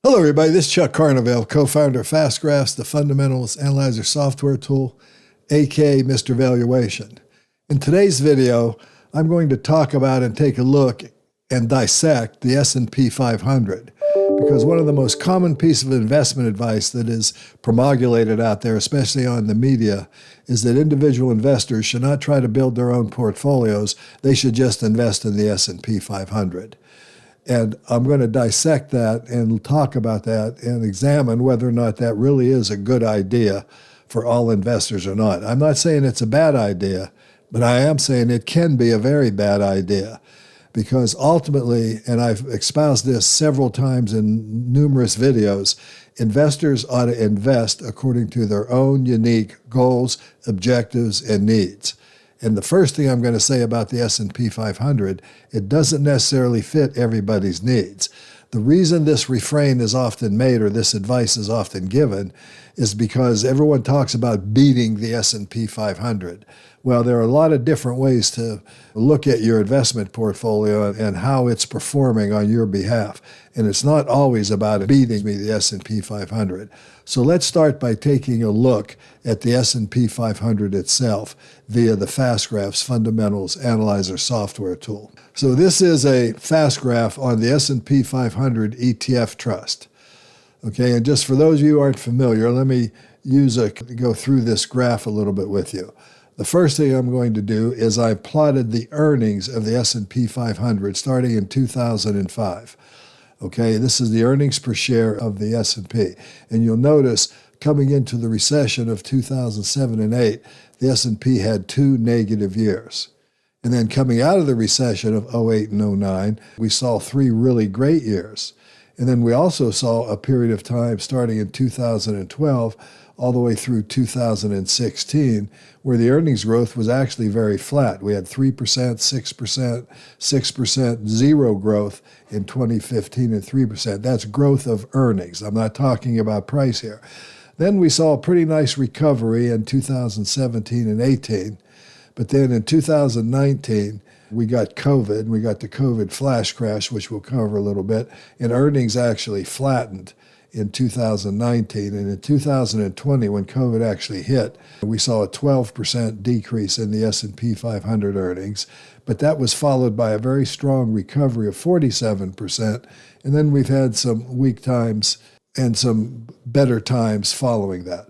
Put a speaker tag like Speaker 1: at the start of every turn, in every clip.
Speaker 1: Hello everybody, this is Chuck Carnevale, co-founder of Fast Graphs, the Fundamentals Analyzer software tool, aka Mr. Valuation. In today's video, I'm going to talk about and take a look and dissect the S&P 500, because one of the most common pieces of investment advice that is promulgated out there, especially on the media, is that individual investors should not try to build their own portfolios. They should just invest in the S&P 500. And I'm going to dissect that and talk about that and examine whether or not that really is a good idea for all investors or not. I'm not saying it's a bad idea, but I am saying it can be a very bad idea, because ultimately, and I've espoused this several times in numerous videos, investors ought to invest according to their own unique goals, objectives, and needs. And the first thing I'm going to say about the S&P 500, it doesn't necessarily fit everybody's needs. The reason this refrain is often made, or this advice is often given, is because everyone talks about beating the S&P 500. Well, there are a lot of different ways to look at your investment portfolio and how it's performing on your behalf. And it's not always about beating the S&P 500. So let's start by taking a look at the S&P 500 itself via the Fast Graphs Fundamentals Analyzer software tool. So this is a fast graph on the S&P 500 ETF Trust. Okay, and just for those of you who aren't familiar, let me go through this graph a little bit with you. The first thing I'm going to do is I plotted the earnings of the S&P 500 starting in 2005. Okay, this is the earnings per share of the S&P. And you'll notice coming into the recession of 2007 and 8, the S&P had 2 negative years. And then coming out of the recession of 08 and 09, we saw 3 really great years. And then we also saw a period of time starting in 2012 all the way through 2016, where the earnings growth was actually very flat. We had 3%, 6%, 6%, zero growth in 2015, and 3%. That's growth of earnings. I'm not talking about price here. Then we saw a pretty nice recovery in 2017 and 18. But then in 2019, we got COVID. We got the COVID flash crash, which we'll cover a little bit, and earnings actually flattened in 2019. And in 2020, when COVID actually hit, we saw a 12% decrease in the S&P 500 earnings, but that was followed by a very strong recovery of 47%. And then we've had some weak times and some better times following that.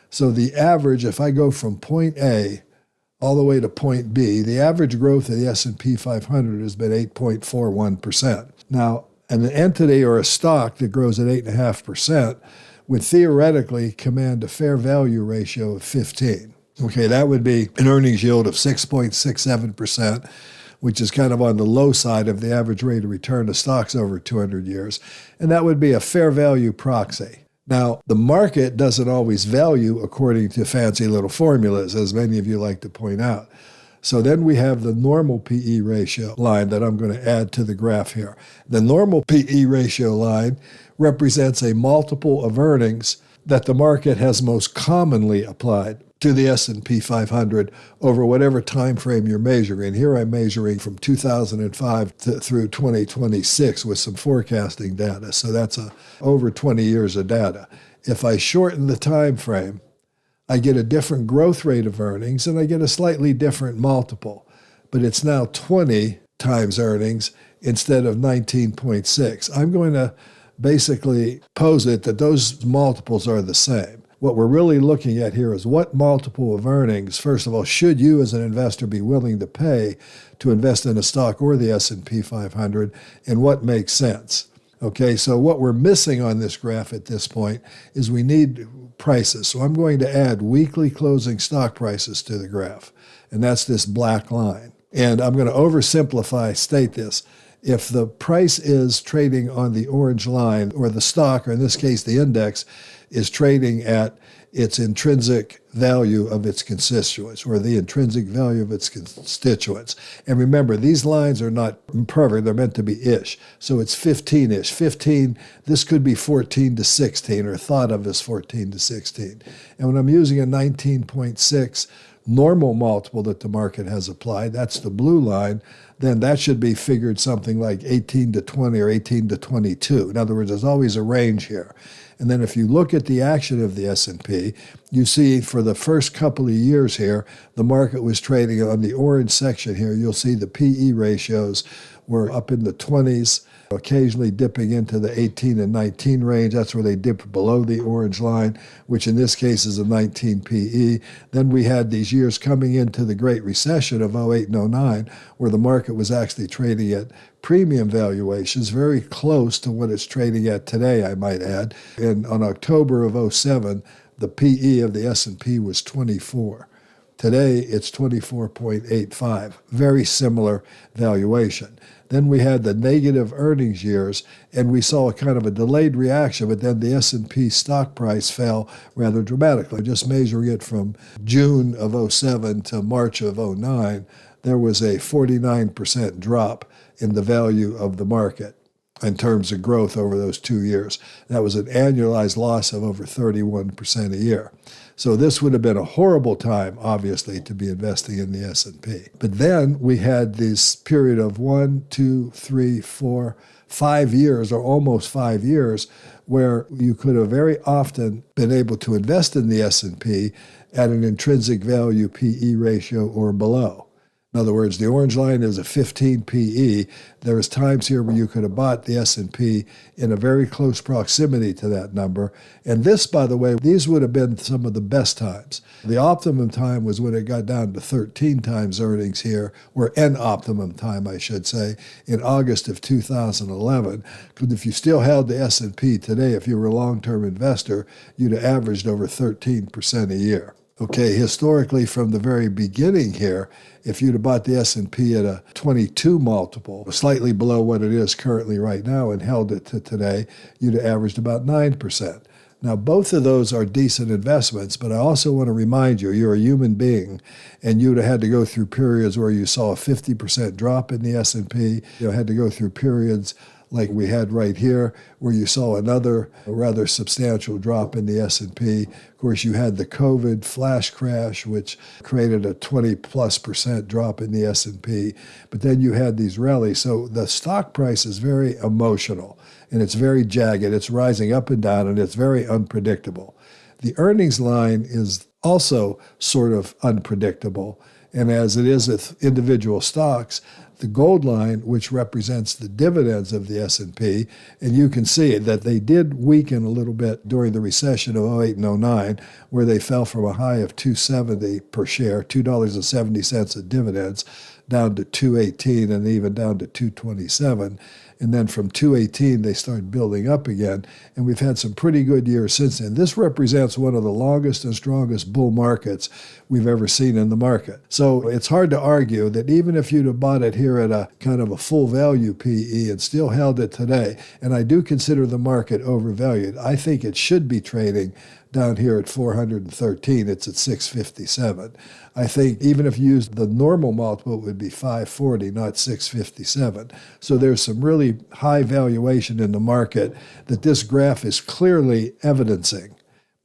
Speaker 1: So the average, if I go from point A all the way to point B, the average growth of the S&P 500 has been 8.41%. Now, an entity or a stock that grows at 8.5% would theoretically command a fair value ratio of 15. Okay, that would be an earnings yield of 6.67%, which is kind of on the low side of the average rate of return of stocks over 200 years. And that would be a fair value proxy. Now, the market doesn't always value according to fancy little formulas, as many of you like to point out. So then we have the normal PE ratio line that I'm going to add to the graph here. The normal PE ratio line represents a multiple of earnings that the market has most commonly applied to the S&P 500 over whatever time frame you're measuring. Here I'm measuring from 2005 through 2026 with some forecasting data. So that's over 20 years of data. If I shorten the time frame, I get a different growth rate of earnings and I get a slightly different multiple. But it's now 20 times earnings instead of 19.6. I'm going to basically posit that those multiples are the same. What we're really looking at here is what multiple of earnings, first of all, should you as an investor be willing to pay to invest in a stock or the S&P 500, and what makes sense. Okay, so what we're missing on this graph at this point is we need prices. So I'm going to add weekly closing stock prices to the graph, and that's this black line. And I'm going to oversimplify, state this. If the price is trading on the orange line, or the stock, or in this case the index, is trading at its intrinsic value of its constituents, or the intrinsic value of its constituents. And remember, these lines are not perfect, they're meant to be ish. So it's 15-ish. 15, this could be 14 to 16, or thought of as 14 to 16. And when I'm using a 19.6 normal multiple that the market has applied, that's the blue line, then that should be figured something like 18 to 20 or 18 to 22. In other words, there's always a range here. And then if you look at the action of the S&P, you see for the first couple of years here, the market was trading on the orange section here. You'll see the PE ratios were up in the 20s, occasionally dipping into the 18 and 19 range. That's where they dip below the orange line, which in this case is a 19 PE. Then we had these years coming into the Great Recession of 08 and 09, where the market was actually trading at premium valuations, very close to what it's trading at today, I might add. And on October of 07, the PE of the S&P was 24. Today, it's 24.85, very similar valuation. Then we had the negative earnings years, and we saw a kind of a delayed reaction, but then the S&P stock price fell rather dramatically. Just measuring it from June of 07 to March of 09, there was a 49% drop in the value of the market in terms of growth over those 2 years. That was an annualized loss of over 31% a year. So this would have been a horrible time, obviously, to be investing in the S&P. But then we had this period of 1, 2, 3, 4, 5 years, or almost 5 years, where you could have very often been able to invest in the S&P at an intrinsic value PE ratio or below. In other words, the orange line is a 15 PE. There was times here where you could have bought the S&P in a very close proximity to that number. And this, by the way, these would have been some of the best times. The optimum time was when it got down to 13 times earnings here, or an optimum time, I should say, in August of 2011. Because if you still held the S&P today, if you were a long-term investor, you'd have averaged over 13% a year. Okay, historically, from the very beginning here, if you'd have bought the S&P at a 22 multiple, slightly below what it is currently right now, and held it to today, you'd have averaged about 9%. Now, both of those are decent investments, but I also want to remind you, you're a human being, and you'd have had to go through periods where you saw a 50% drop in the S&P. You had to go through periods like we had right here, where you saw another rather substantial drop in the S&P. Of course, you had the COVID flash crash, which created a 20+% drop in the S&P. But then you had these rallies. So the stock price is very emotional, and it's very jagged. It's rising up and down, and it's very unpredictable. The earnings line is also sort of unpredictable. And as it is with individual stocks, the gold line, which represents the dividends of the S&P, and you can see that they did weaken a little bit during the recession of 08 and 09, where they fell from a high of $2.70 per share, $2.70 of dividends, down to $2.18 and even down to $2.27. And then from 218, they started building up again. And we've had some pretty good years since then. This represents one of the longest and strongest bull markets we've ever seen in the market. So it's hard to argue that even if you'd have bought it here at a kind of a full value PE and still held it today, and I do consider the market overvalued, I think it should be trading down here at 413. It's at 657. I think even if you used the normal multiple, it would be 540, not 657. So there's some really high valuation in the market that this graph is clearly evidencing.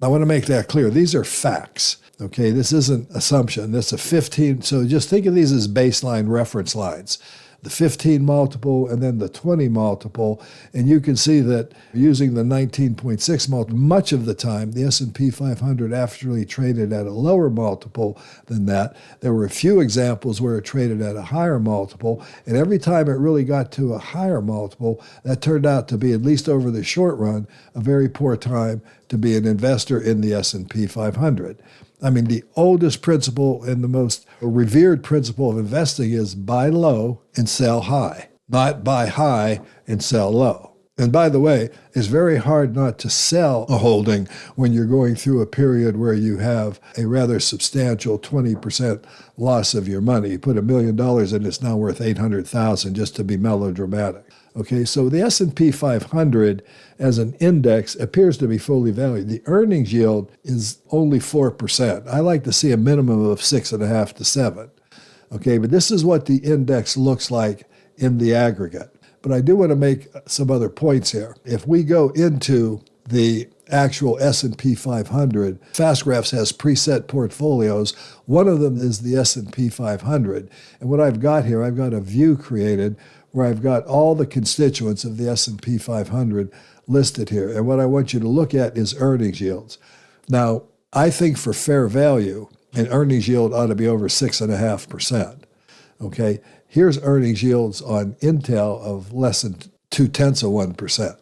Speaker 1: I want to make that clear. These are facts. Okay, this isn't assumption. That's a 15. So just think of these as baseline reference lines. The 15 multiple and then the 20 multiple, and you can see that using the 19.6 multiple, much of the time the S&P 500 actually traded at a lower multiple than that. There were a few examples where it traded at a higher multiple, and every time it really got to a higher multiple, that turned out to be, at least over the short run, a very poor time to be an investor in the S&P 500. I mean, the oldest principle and the most revered principle of investing is buy low and sell high, not buy high and sell low. And by the way, it's very hard not to sell a holding when you're going through a period where you have a rather substantial 20% loss of your money. You put $1 million in, it's now worth $800,000, just to be melodramatic. Okay, so the S&P 500 as an index appears to be fully valued. The earnings yield is only 4%. I like to see a minimum of 6.5 to 7. Okay, but this is what the index looks like in the aggregate. But I do want to make some other points here. If we go into the actual S&P 500. FastGraphs has preset portfolios. One of them is the S&P 500. And what I've got here, I've got a view created where I've got all the constituents of the S&P 500 listed here. And what I want you to look at is earnings yields. Now, I think for fair value, an earnings yield ought to be over 6.5%. Okay, here's earnings yields on Intel of less than 0.2%.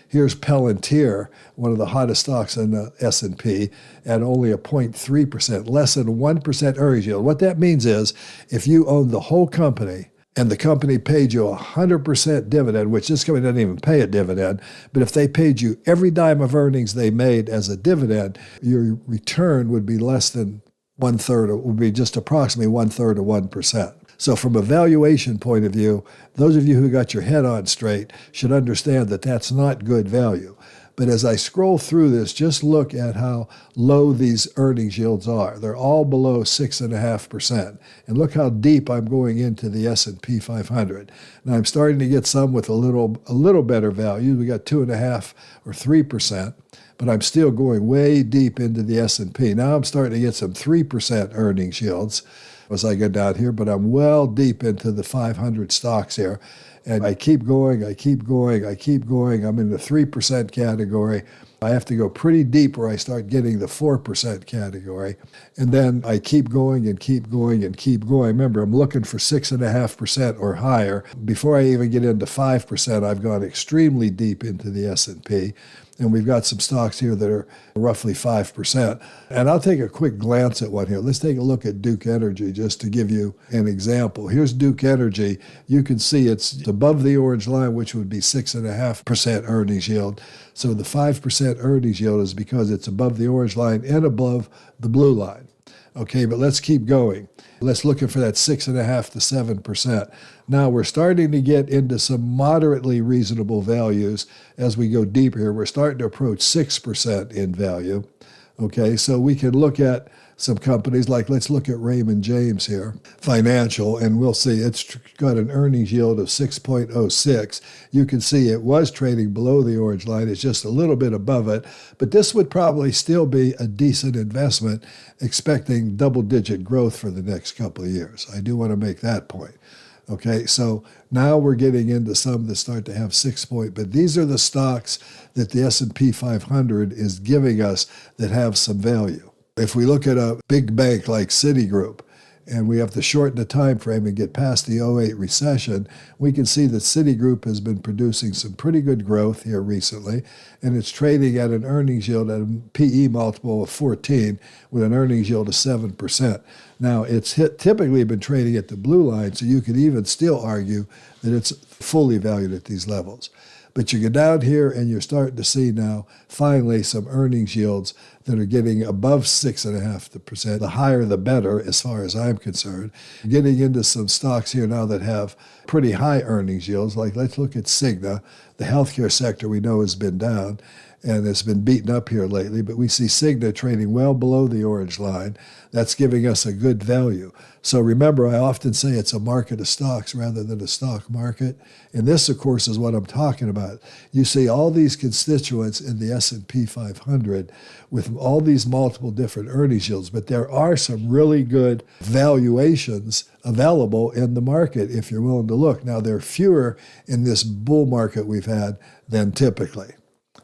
Speaker 1: Here's Palantir, one of the hottest stocks in the S&P, at only a 0.3%, less than 1% earnings yield. What that means is if you own the whole company and the company paid you 100% dividend, which this company doesn't even pay a dividend, but if they paid you every dime of earnings they made as a dividend, your return would be less than 1/3, it would be just approximately 1/3 of 1%. So from a valuation point of view, those of you who got your head on straight should understand that that's not good value. But as I scroll through this, just look at how low these earnings yields are. They're all below 6.5%. And look how deep I'm going into the S&P 500. Now I'm starting to get some with a little better value. We got 2.5 or 3%, but I'm still going way deep into the S&P. Now I'm starting to get some 3% earnings yields as I get down here, but I'm well deep into the 500 stocks here. And I keep going. I'm in the 3% category. I have to go pretty deep where I start getting the 4% category. And then I keep going and keep going and keep going. Remember, I'm looking for 6.5% or higher. Before I even get into 5%, I've gone extremely deep into the S&P. And we've got some stocks here that are roughly 5%. And I'll take a quick glance at one here. Let's take a look at Duke Energy just to give you an example. Here's Duke Energy. You can see it's above the orange line, which would be 6.5% earnings yield. So the 5% earnings yield is because it's above the orange line and above the blue line. Okay, but let's keep going. Let's look for that 6.5 to 7%. Now we're starting to get into some moderately reasonable values as we go deeper here. We're starting to approach 6% in value. Okay, so we can look at some companies like, let's look at Raymond James here, financial, and we'll see it's got an earnings yield of 6.06. You can see it was trading below the orange line. It's just a little bit above it, but this would probably still be a decent investment, expecting double-digit growth for the next couple of years. I do want to make that point. Okay, so now we're getting into some that start to have 6 point, but these are the stocks that the S&P 500 is giving us that have some value. If we look at a big bank like Citigroup, and we have to shorten the time frame and get past the 2008 recession, we can see that Citigroup has been producing some pretty good growth here recently, and it's trading at an earnings yield at a PE multiple of 14 with an earnings yield of 7%. Now, it's typically been trading at the blue line, so you could even still argue that it's fully valued at these levels. But you get down here and you're starting to see now, finally, some earnings yields that are getting above 6.5%. The higher, the better, as far as I'm concerned. Getting into some stocks here now that have pretty high earnings yields, like let's look at Cigna. The healthcare sector we know has been down, and it's been beaten up here lately, but we see Cigna trading well below the orange line. That's giving us a good value. So remember, I often say it's a market of stocks rather than a stock market. And this, of course, is what I'm talking about. You see all these constituents in the S&P 500 with all these multiple different earnings yields, but there are some really good valuations available in the market if you're willing to look. Now, there are fewer in this bull market we've had than typically.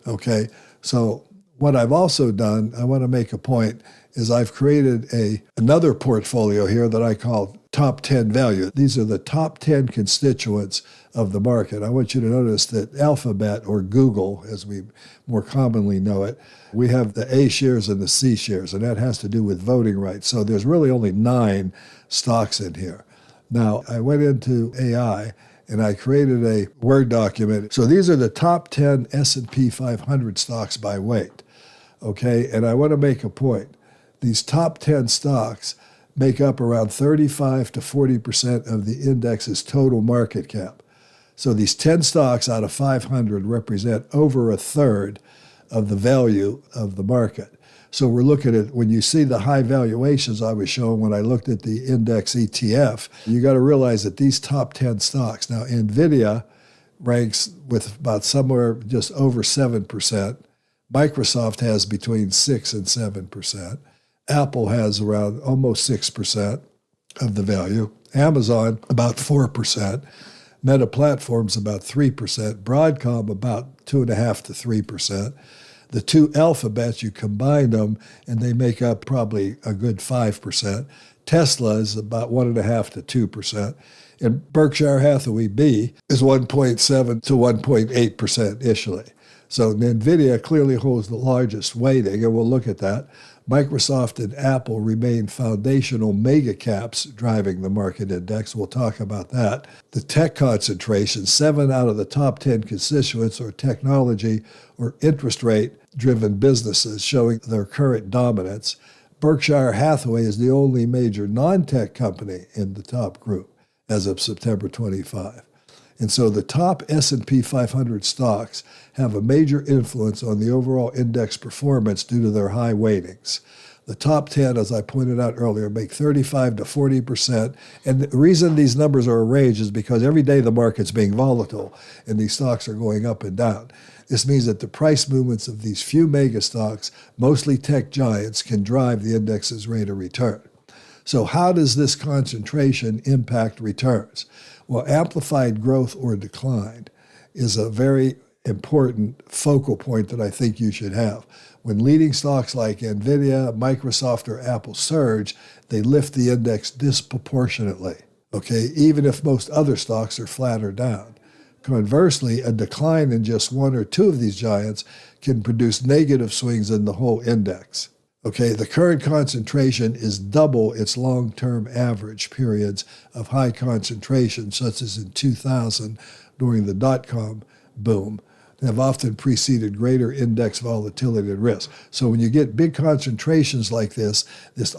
Speaker 1: Okay, so what I've also done, I want to make a point, is I've created another portfolio here that I call top 10 value. These are the top 10 constituents of the market. I want you to notice that Alphabet, or Google, as we more commonly know it, we have the A shares and the C shares, and that has to do with voting rights. So there's really only 9 stocks in here. Now, I went into AI, and I created a Word document. So these are the top 10 S&P 500 stocks by weight, okay? And I want to make a point. These top 10 stocks make up around 35 to 40% of the index's total market cap. So these 10 stocks out of 500 represent over 1/3 of the value of the market. So we're looking at, when you see the high valuations I was showing when I looked at the index ETF, you got to realize that these top 10 stocks, now Nvidia ranks with about somewhere just over 7%, Microsoft has between 6 and 7%. Apple has around almost 6% of the value. Amazon, about 4%. Meta Platforms, about 3%. Broadcom, about 2.5% to 3%. The two alphabets, you combine them, and they make up probably a good 5%. Tesla is about 1.5% to 2%. And Berkshire Hathaway.B is 1.7 to 1.8% initially. So Nvidia clearly holds the largest weighting, and we'll look at that. Microsoft and Apple remain foundational mega caps driving the market index. We'll talk about that. The tech concentration, 7 out of the top 10 constituents are technology or interest rate-driven businesses showing their current dominance. Berkshire Hathaway is the only major non-tech company in the top group as of September 25. And so the top S&P 500 stocks have a major influence on the overall index performance due to their high weightings. The top 10, as I pointed out earlier, make 35 to 40%. And the reason these numbers are arranged is because every day the market's being volatile and these stocks are going up and down. This means that the price movements of these few mega stocks, mostly tech giants, can drive the index's rate of return. So how does this concentration impact returns? Well, amplified growth or decline is a very important focal point that I think you should have. When leading stocks like Nvidia, Microsoft, or Apple surge, they lift the index disproportionately, okay, even if most other stocks are flat or down. Conversely, a decline in just one or two of these giants can produce negative swings in the whole index. Okay, the current concentration is double its long-term average periods of high concentration, such as in 2000 during the dot-com boom, have often preceded greater index volatility and risk. So when you get big concentrations like this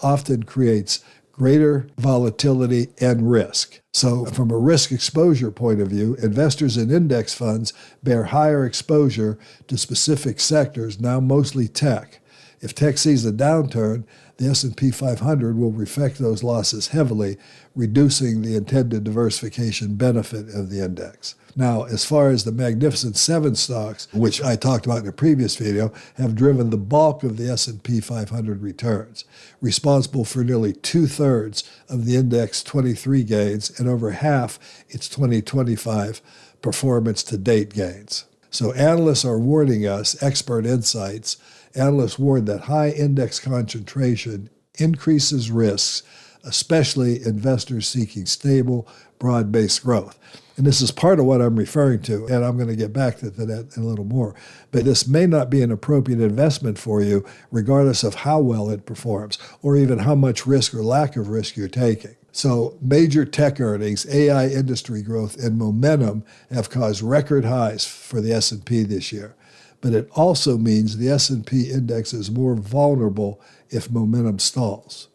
Speaker 1: often creates greater volatility and risk. So from a risk exposure point of view, investors in index funds bear higher exposure to specific sectors, now mostly tech. If tech sees a downturn, the S&P 500 will reflect those losses heavily, reducing the intended diversification benefit of the index. Now, as far as the Magnificent Seven stocks, which I talked about in a previous video, have driven the bulk of the S&P 500 returns, responsible for nearly 2/3 of the index 23 gains and over half its 2025 performance to date gains. So analysts are warning us, expert insights, analysts warn that high index concentration increases risks, especially investors seeking stable, broad-based growth. And this is part of what I'm referring to, and I'm going to get back to that in a little more. But this may not be an appropriate investment for you, regardless of how well it performs, or even how much risk or lack of risk you're taking. So major tech earnings, AI industry growth, and momentum have caused record highs for the S&P this year. But it also means the S&P index is more vulnerable if momentum stalls.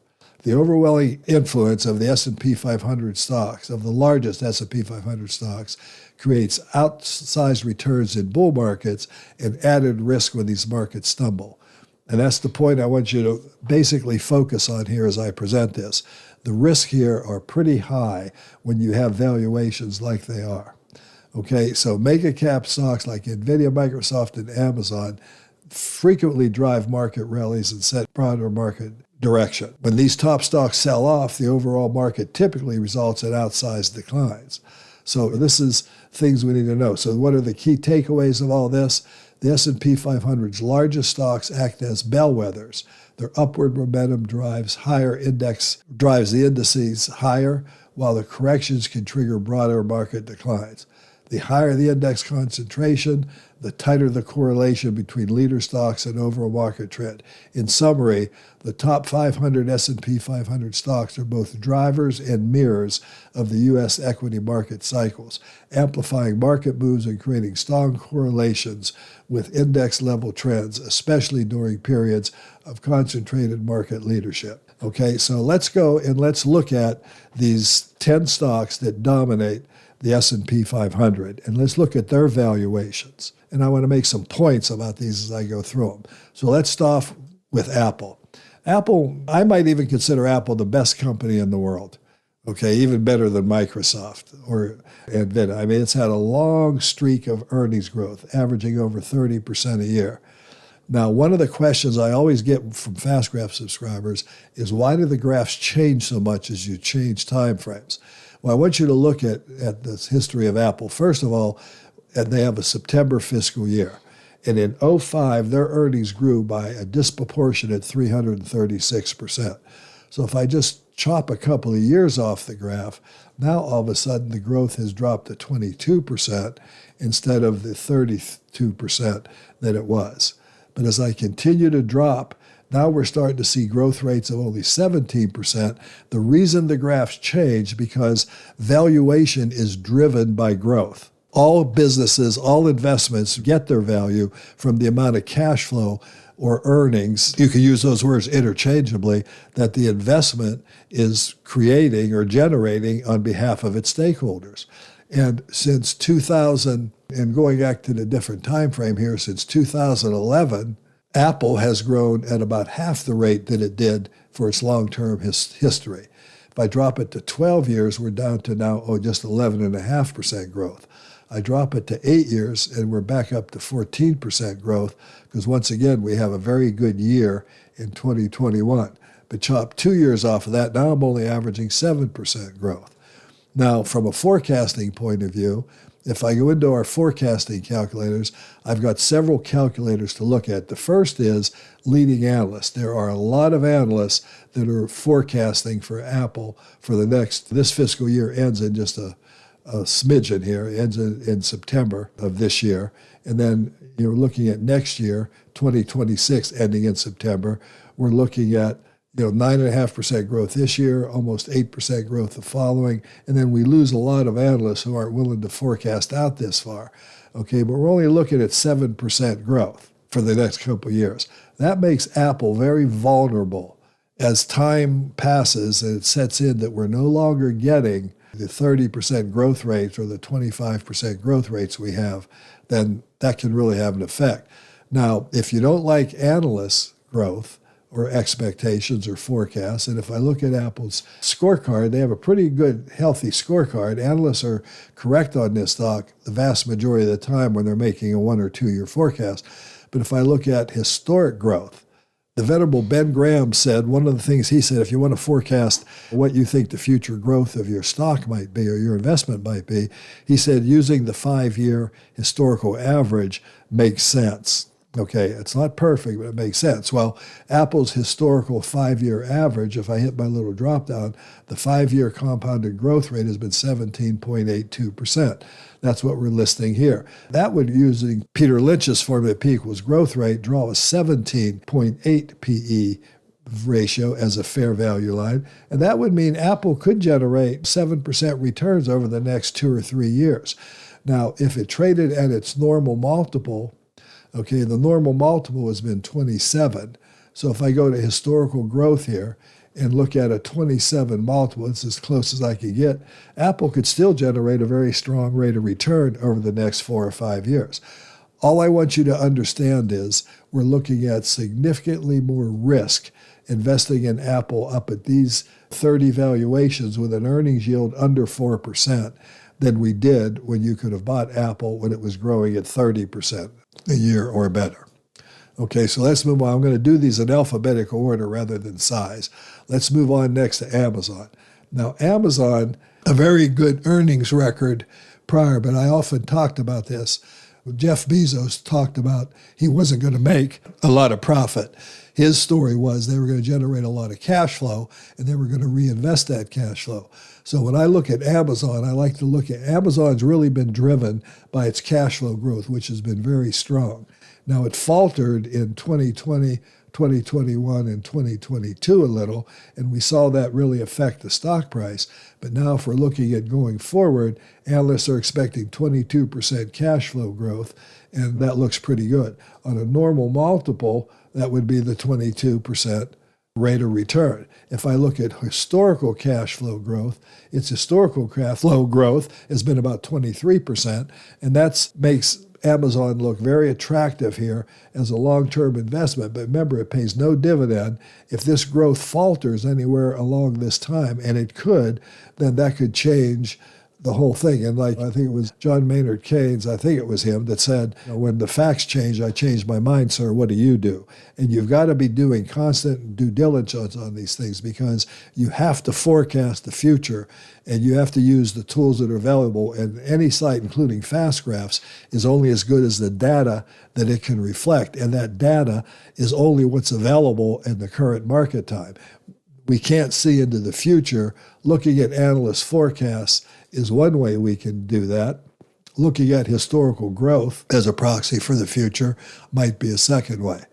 Speaker 1: The overwhelming influence of the S&P 500 stocks, of the largest S&P 500 stocks, creates outsized returns in bull markets and added risk when these markets stumble. And that's the point I want you to basically focus on here as I present this. The risks here are pretty high when you have valuations like they are. Okay, so mega cap stocks like Nvidia, Microsoft, and Amazon frequently drive market rallies and set broader market direction. When these top stocks sell off, the overall market typically results in outsized declines. So this is things we need to know. So what are the key takeaways of all this? The S&P 500's largest stocks act as bellwethers. Their upward momentum drives the indices higher, while the corrections can trigger broader market declines. The higher the index concentration, the tighter the correlation between leader stocks and overall market trend. In summary, the top 500 S&P 500 stocks are both drivers and mirrors of the U.S. equity market cycles, amplifying market moves and creating strong correlations with index-level trends, especially during periods of concentrated market leadership. Okay, so let's go and let's look at these 10 stocks that dominate the S&P 500, and let's look at their valuations. And I want to make some points about these as I go through them. So let's start with Apple. Apple, I might even consider Apple the best company in the world, okay, even better than Microsoft or Nvidia. I mean, it's had a long streak of earnings growth, averaging over 30% a year. Now, one of the questions I always get from Fast Graph subscribers is why do the graphs change so much as you change time frames? Well, I want you to look at this history of Apple. First of all, they have a September fiscal year. And in 2005, their earnings grew by a disproportionate 336%. So if I just chop a couple of years off the graph, now all of a sudden the growth has dropped to 22% instead of the 32% that it was. But as I continue to drop, now we're starting to see growth rates of only 17%. The reason the graphs change because valuation is driven by growth. All businesses, all investments get their value from the amount of cash flow or earnings, you can use those words interchangeably, that the investment is creating or generating on behalf of its stakeholders. And since 2000, and going back to the different time frame here, since 2011, Apple has grown at about half the rate that it did for its long-term history. If I drop it to 12 years, we're down to now just 11.5% growth. I drop it to 8 years, and we're back up to 14% growth, because once again, we have a very good year in 2021. But chop 2 years off of that, now I'm only averaging 7% growth. Now, from a forecasting point of view, if I go into our forecasting calculators, I've got several calculators to look at. The first is leading analysts. There are a lot of analysts that are forecasting for Apple for this fiscal year ends in just a smidgen here. It ends in September of this year. And then you're looking at next year, 2026, ending in September. We're looking at 9.5% growth this year, almost 8% growth the following, and then we lose a lot of analysts who aren't willing to forecast out this far. Okay, but we're only looking at 7% growth for the next couple of years. That makes Apple very vulnerable. As time passes and it sets in that we're no longer getting the 30% growth rates or the 25% growth rates we have, then that can really have an effect. Now, if you don't like analysts' growth, or expectations or forecasts. And if I look at Apple's scorecard, they have a pretty good, healthy scorecard. Analysts are correct on this stock the vast majority of the time when they're making a 1 or 2 year forecast. But if I look at historic growth, the venerable Ben Graham said, one of the things he said, if you want to forecast what you think the future growth of your stock might be or your investment might be, he said using the 5-year historical average makes sense. Okay, it's not perfect, but it makes sense. Well, Apple's historical 5-year average, if I hit my little drop down, the 5-year compounded growth rate has been 17.82%. That's what we're listing here. That would, using Peter Lynch's formula, P equals growth rate, draw a 17.8 PE ratio as a fair value line. And that would mean Apple could generate 7% returns over the next 2 or 3 years. Now, if it traded at its normal multiple, okay, the normal multiple has been 27. So if I go to historical growth here and look at a 27 multiple, it's as close as I could get, Apple could still generate a very strong rate of return over the next 4 or 5 years. All I want you to understand is we're looking at significantly more risk investing in Apple up at these 30 valuations with an earnings yield under 4% than we did when you could have bought Apple when it was growing at 30% a year or better. Okay, so let's move on. I'm going to do these in alphabetical order rather than size. Let's move on next to Amazon. Now, Amazon, a very good earnings record prior, but I often talked about this. Jeff Bezos talked about he wasn't going to make a lot of profit. His story was they were going to generate a lot of cash flow and they were going to reinvest that cash flow. So when I look at Amazon, I like to look at Amazon's really been driven by its cash flow growth, which has been very strong. Now, it faltered in 2020, 2021, and 2022 a little, and we saw that really affect the stock price. But now if we're looking at going forward, analysts are expecting 22% cash flow growth, and that looks pretty good. On a normal multiple, that would be the 22% rate of return. If I look at historical cash flow growth, its historical cash flow growth has been about 23%, and that makes Amazon look very attractive here as a long-term investment. But remember, it pays no dividend. If this growth falters anywhere along this time, and it could, then that could change the whole thing. And like, I think it was John Maynard Keynes, I think it was him that said, when the facts change, I change my mind, sir. What do you do? And you've got to be doing constant due diligence on these things, because you have to forecast the future and you have to use the tools that are available. And any site, including fast graphs, is only as good as the data that it can reflect. And that data is only what's available in the current market time. We can't see into the future. Looking at analyst forecasts is one way we can do that. Looking at historical growth as a proxy for the future might be a second way.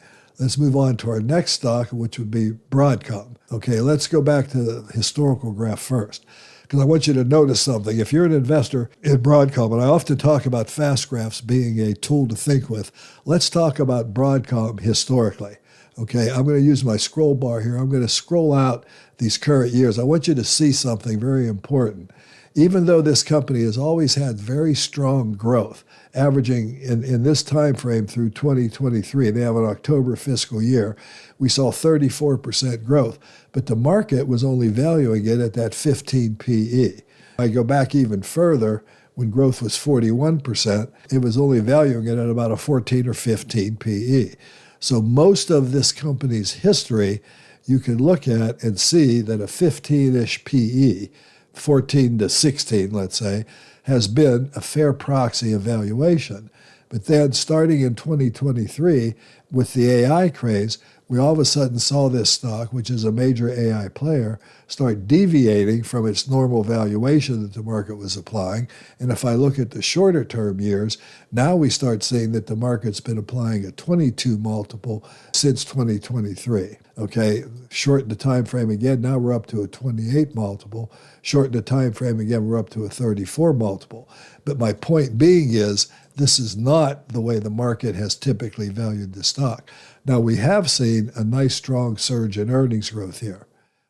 Speaker 1: Let's move on to our next stock, which would be Broadcom. Okay, let's go back to the historical graph first, because I want you to notice something. If you're an investor in Broadcom, and I often talk about fast graphs being a tool to think with, let's talk about Broadcom historically. Okay, I'm going to use my scroll bar here. I'm going to scroll out these current years. I want you to see something very important. Even though this company has always had very strong growth, averaging in this time frame through 2023, they have an October fiscal year, we saw 34% growth, but the market was only valuing it at that 15 PE. I go back even further, when growth was 41%, it was only valuing it at about a 14 or 15 PE. So most of this company's history, you can look at and see that a 15-ish PE, 14 to 16, let's say, has been a fair proxy of valuation. But then starting in 2023, with the AI craze, we all of a sudden saw this stock, which is a major AI player, start deviating from its normal valuation that the market was applying. And if I look at the shorter term years, now we start seeing that the market's been applying a 22 multiple since 2023. Okay, shorten the time frame again, now we're up to a 28 multiple. Shorten the time frame again, we're up to a 34 multiple. But my point being is, this is not the way the market has typically valued the stock. Now, we have seen a nice strong surge in earnings growth here,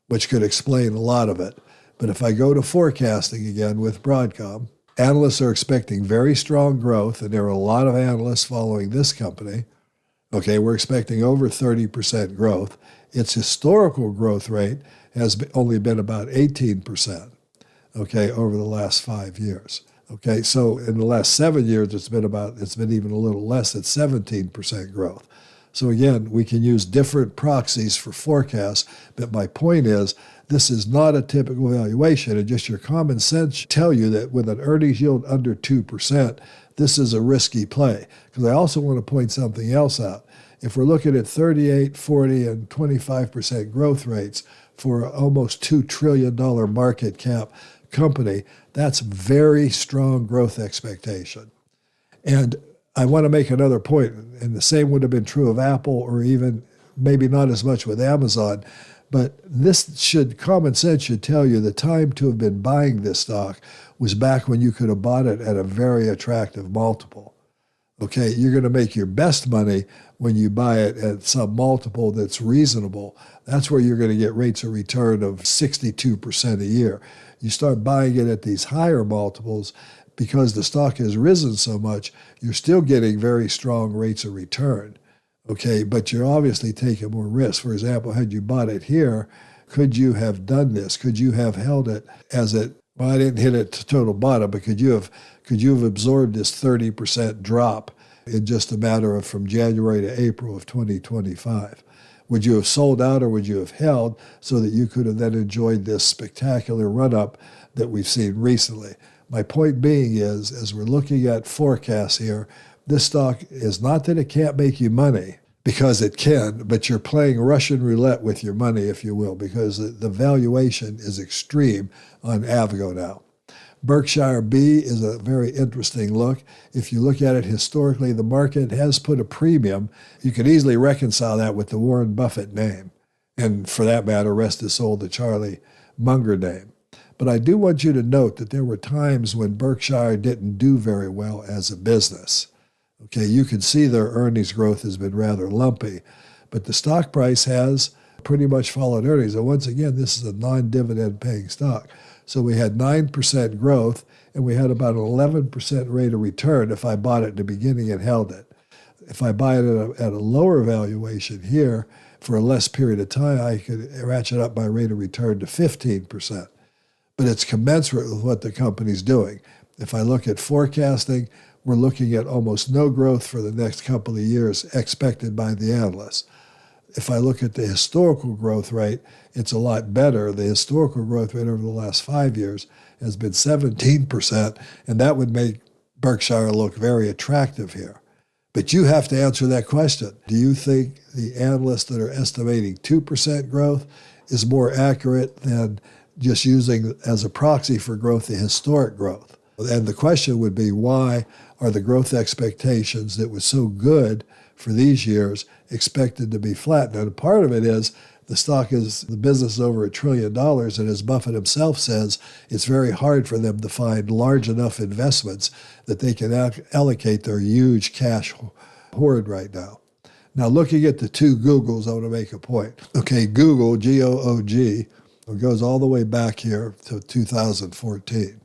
Speaker 1: which could explain a lot of it. But if I go to forecasting again with Broadcom, analysts are expecting very strong growth, and there are a lot of analysts following this company. Okay, we're expecting over 30% growth. Its historical growth rate has only been about 18%, okay, over the last 5 years. Okay, so in the last 7 years, it's been even a little less at 17% growth. So again, we can use different proxies for forecasts, but my point is, this is not a typical valuation, and just your common sense tell you that with an earnings yield under 2%, this is a risky play. Because I also want to point something else out. If we're looking at 38, 40, and 25% growth rates for an almost $2 trillion market cap company, that's very strong growth expectation. And I want to make another point, and the same would have been true of Apple, or even maybe not as much with Amazon, but common sense should tell you the time to have been buying this stock was back when you could have bought it at a very attractive multiple. Okay, you're going to make your best money when you buy it at some multiple that's reasonable. That's where you're going to get rates of return of 62% a year. You start buying it at these higher multiples, because the stock has risen so much, you're still getting very strong rates of return. Okay, but you're obviously taking more risk. For example, had you bought it here, could you have done this? Could you have held it as it, well, I didn't hit it to total bottom, but could you have absorbed this 30% drop in just a matter of from January to April of 2025? Would you have sold out, or would you have held so that you could have then enjoyed this spectacular run-up that we've seen recently? My point being is, as we're looking at forecasts here, this stock is not that it can't make you money, because it can, but you're playing Russian roulette with your money, if you will, because the valuation is extreme on AVGO now. Berkshire.B is a very interesting look. If you look at it historically, the market has put a premium. You can easily reconcile that with the Warren Buffett name, and for that matter, rest his soul, the Charlie Munger name. But I do want you to note that there were times when Berkshire didn't do very well as a business. Okay, you can see their earnings growth has been rather lumpy, but the stock price has pretty much followed earnings. And once again, this is a non-dividend paying stock. So we had 9% growth, and we had about an 11% rate of return if I bought it at the beginning and held it. If I buy it at a lower valuation here for a less period of time, I could ratchet up my rate of return to 15%. but it's commensurate with what the company's doing. If I look at forecasting, we're looking at almost no growth for the next couple of years expected by the analysts. If I look at the historical growth rate, it's a lot better. The historical growth rate over the last 5 years has been 17%, and that would make Berkshire look very attractive here. But you have to answer that question. Do you think the analysts that are estimating 2% growth is more accurate than just using as a proxy for growth the historic growth? And the question would be, why are the growth expectations that was so good for these years expected to be flat? Now, part of it is the business is over $1 trillion, and as Buffett himself says, it's very hard for them to find large enough investments that they can allocate their huge cash hoard right now. Now, looking at the two Googles, I want to make a point. Okay, Google, G-O-O-G, goes all the way back here to 2014.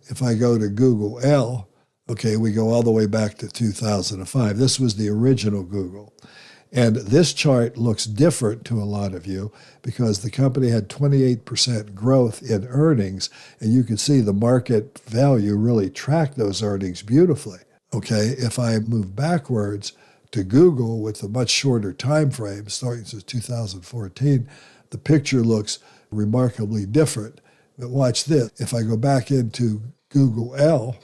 Speaker 1: If I go to Google L, okay, we go all the way back to 2005. This was the original Google. And this chart looks different to a lot of you because the company had 28% growth in earnings, and you can see the market value really tracked those earnings beautifully. Okay, if I move backwards to Google with a much shorter time frame, starting since 2014, the picture looks remarkably different. But watch this. If I go back into Google L,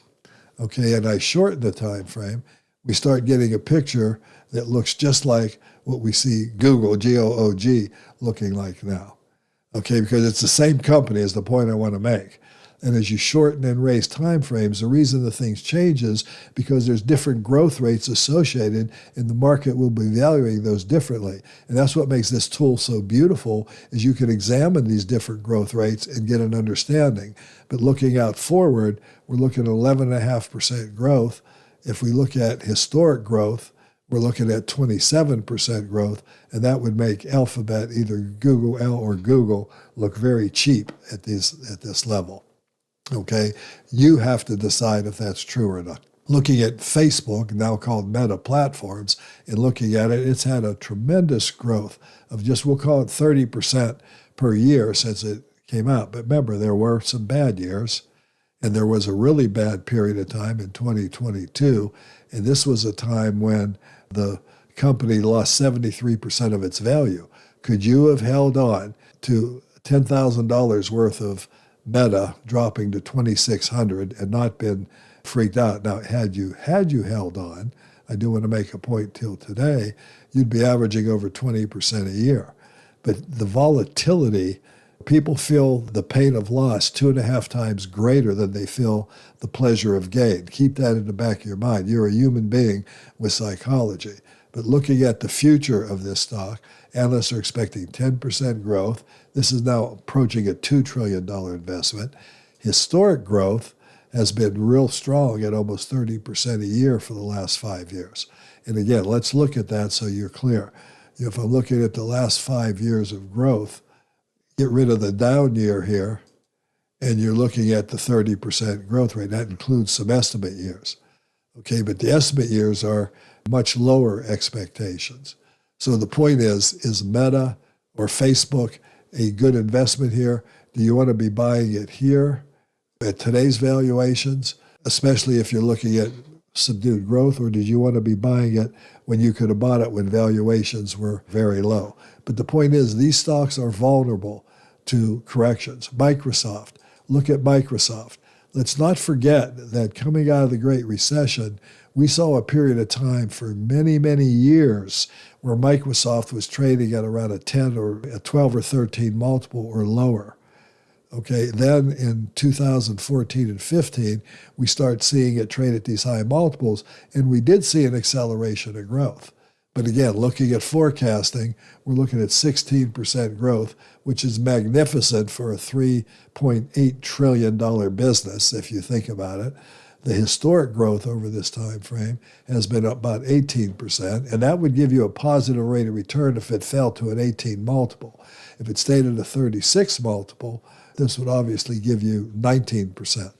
Speaker 1: okay, and I shorten the time frame, we start getting a picture that looks just like what we see Google, G-O-O-G, looking like now. Okay, because it's the same company is the point I want to make. And as you shorten and raise time frames, the reason the things change is because there's different growth rates associated, and the market will be valuing those differently. And that's what makes this tool so beautiful, is you can examine these different growth rates and get an understanding. But looking out forward, we're looking at 11.5% growth. If we look at historic growth, we're looking at 27% growth, and that would make Alphabet, either Google L or Google, look very cheap at this level. Okay, you have to decide if that's true or not. Looking at Facebook, now called Meta Platforms, and looking at it, it's had a tremendous growth of just, we'll call it 30% per year since it came out. But remember, there were some bad years, and there was a really bad period of time in 2022, and this was a time when the company lost 73% of its value. Could you have held on to $10,000 worth of Meta dropping to 2,600 and not been freaked out? Now, had you held on, I do want to make a point till today, you'd be averaging over 20% a year. But the volatility, people feel the pain of loss 2.5 times greater than they feel the pleasure of gain. Keep that in the back of your mind. You're a human being with psychology. But looking at the future of this stock, analysts are expecting 10% growth. This is now approaching a $2 trillion investment. Historic growth has been real strong at almost 30% a year for the last 5 years. And again, let's look at that so you're clear. If I'm looking at the last 5 years of growth, get rid of the down year here, and you're looking at the 30% growth rate. That includes some estimate years. Okay, but the estimate years are much lower expectations. So the point is Meta or Facebook a good investment here? Do you want to be buying it here at today's valuations, especially if you're looking at subdued growth, or did you want to be buying it when you could have bought it when valuations were very low? But the point is, these stocks are vulnerable to corrections. Microsoft, look at Microsoft. Let's not forget that coming out of the Great Recession, we saw a period of time for many, many years where Microsoft was trading at around a 10 or a 12 or 13 multiple or lower. Okay, then in 2014 and 15, we start seeing it trade at these high multiples, and we did see an acceleration of growth. But again, looking at forecasting, we're looking at 16% growth, which is magnificent for a $3.8 trillion business, if you think about it. The historic growth over this time frame has been about 18%, and that would give you a positive rate of return if it fell to an 18 multiple. If it stayed at a 36 multiple, this would obviously give you 19%.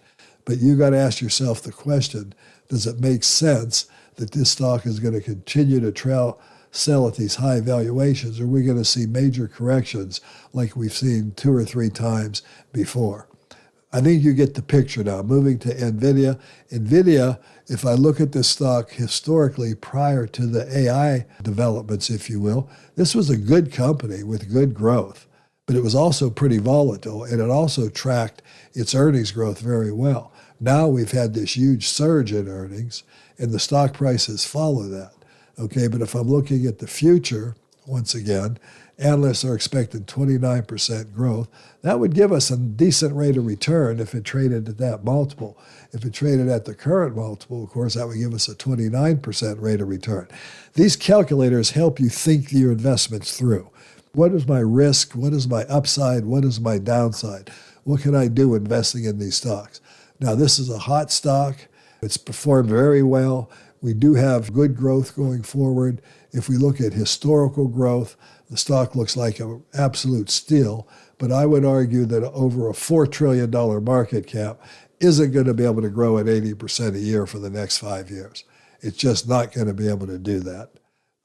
Speaker 1: But you got to ask yourself the question, does it make sense that this stock is going to continue to sell at these high valuations, or are we going to see major corrections like we've seen 2 or 3 times before? I think you get the picture now. Moving to Nvidia. Nvidia, if I look at this stock historically prior to the AI developments, if you will, this was a good company with good growth, but it was also pretty volatile, and it also tracked its earnings growth very well. Now we've had this huge surge in earnings, and the stock prices follow that. Okay, but if I'm looking at the future, once again, analysts are expecting 29% growth. That would give us a decent rate of return if it traded at that multiple. If it traded at the current multiple, of course, that would give us a 29% rate of return. These calculators help you think your investments through. What is my risk? What is my upside? What is my downside? What can I do investing in these stocks? Now, this is a hot stock. It's performed very well. We do have good growth going forward. If we look at historical growth, the stock looks like an absolute steal, but I would argue that over a $4 trillion market cap isn't going to be able to grow at 80% a year for the next 5 years. It's just not going to be able to do that.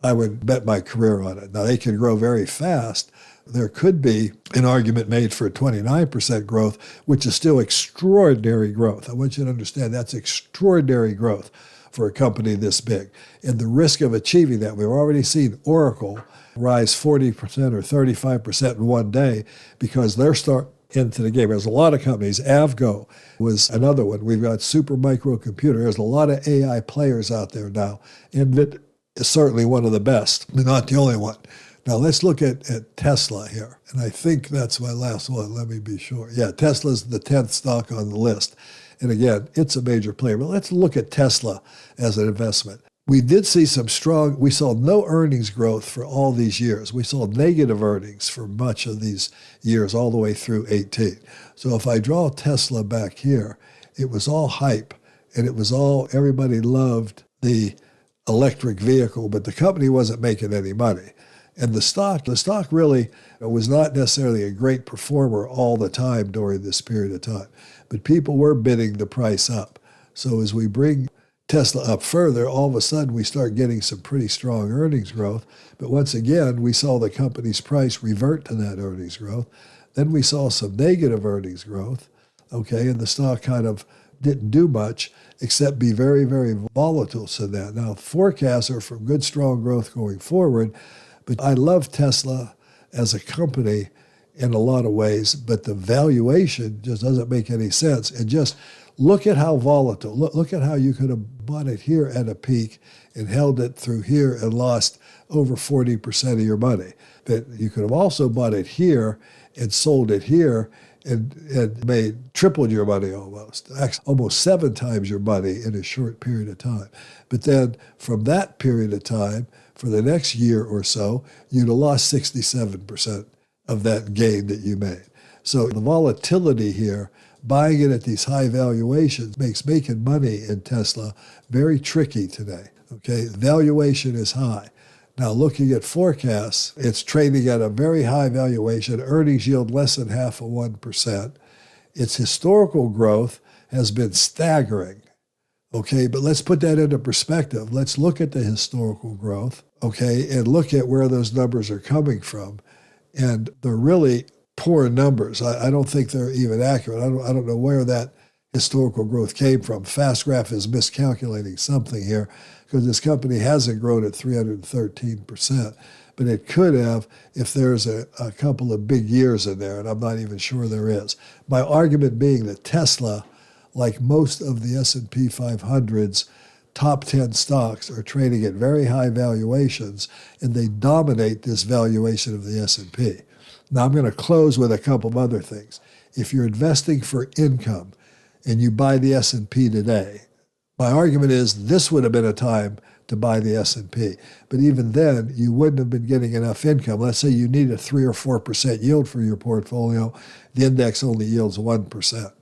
Speaker 1: I would bet my career on it. Now, they can grow very fast. There could be an argument made for 29% growth, which is still extraordinary growth. I want you to understand that's extraordinary growth for a company this big. And the risk of achieving that, we've already seen Oracle rise 40% or 35% in one day because they're starting into the game. There's a lot of companies. AVGO was another one. We've got Supermicro Computer. There's a lot of AI players out there now. And it is certainly one of the best, but not the only one. Now, let's look at Tesla here. And I think that's my last one. Let me be sure. Yeah, Tesla's the 10th stock on the list. And again, it's a major player. But let's look at Tesla as an investment. We did see we saw no earnings growth for all these years. We saw negative earnings for much of these years, all the way through 18. So if I draw Tesla back here, it was all hype. And it was all, everybody loved the electric vehicle, but the company wasn't making any money. And the stock really was not necessarily a great performer all the time during this period of time. But people were bidding the price up. So as we bring Tesla up further, all of a sudden we start getting some pretty strong earnings growth. But once again, we saw the company's price revert to that earnings growth. Then we saw some negative earnings growth, okay, and the stock kind of didn't do much except be very, very volatile to that. Now, forecasts are for good, strong growth going forward, but I love Tesla as a company in a lot of ways, but the valuation just doesn't make any sense. And just look at how volatile. Look at how you could have bought it here at a peak and held it through here and lost over 40% of your money. But you could have also bought it here and sold it here and tripled your money almost. Actually, almost 7 times your money in a short period of time. But then from that period of time, for the next year or so, you'd have lost 67% of that gain that you made. So the volatility here, buying it at these high valuations, makes making money in Tesla very tricky today. Okay, valuation is high. Now, looking at forecasts, it's trading at a very high valuation. Earnings yield less than 0.5%. Its historical growth has been staggering. Okay, but let's put that into perspective. Let's look at the historical growth, okay, and look at where those numbers are coming from. And they're really poor numbers. I don't think they're even accurate. I don't know where that historical growth came from. FastGraph is miscalculating something here because this company hasn't grown at 313%, but it could have if there's a couple of big years in there, and I'm not even sure there is. My argument being that Tesla, like most of the S&P 500's top 10 stocks, are trading at very high valuations, and they dominate this valuation of the S&P. Now, I'm going to close with a couple of other things. If you're investing for income and you buy the S&P today, my argument is this would have been a time to buy the S&P. But even then, you wouldn't have been getting enough income. Let's say you need a 3 or 4% yield for your portfolio. The index only yields 1%.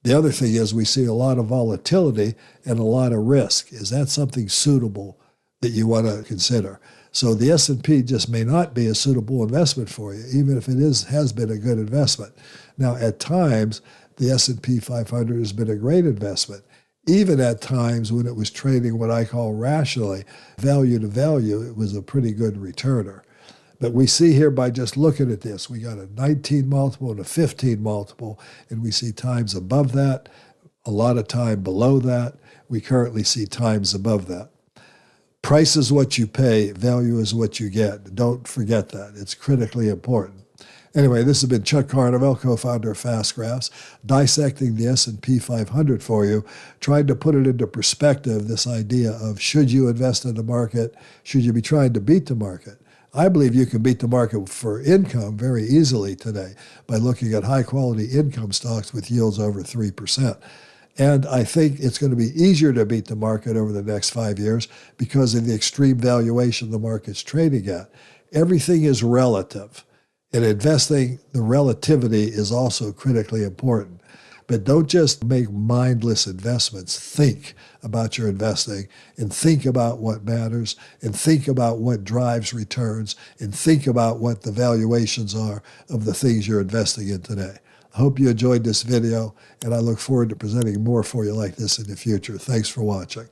Speaker 1: The other thing is we see a lot of volatility and a lot of risk. Is that something suitable that you want to consider? So the S&P just may not be a suitable investment for you, even if it has been a good investment. Now, at times, the S&P 500 has been a great investment. Even at times when it was trading what I call rationally, value to value, it was a pretty good returner. But we see here by just looking at this, we got a 19 multiple and a 15 multiple, and we see times above that, a lot of time below that. We currently see times above that. Price is what you pay, value is what you get. Don't forget that. It's critically important. Anyway, this has been Chuck Carnevale, co-founder of FastGraphs, dissecting the S&P 500 for you, trying to put it into perspective, this idea of should you invest in the market, should you be trying to beat the market? I believe you can beat the market for income very easily today by looking at high-quality income stocks with yields over 3%. And I think it's going to be easier to beat the market over the next 5 years because of the extreme valuation the market's trading at. Everything is relative. In investing, the relativity is also critically important. But don't just make mindless investments. Think about your investing and think about what matters and think about what drives returns and think about what the valuations are of the things you're investing in today. I hope you enjoyed this video, and I look forward to presenting more for you like this in the future. Thanks for watching.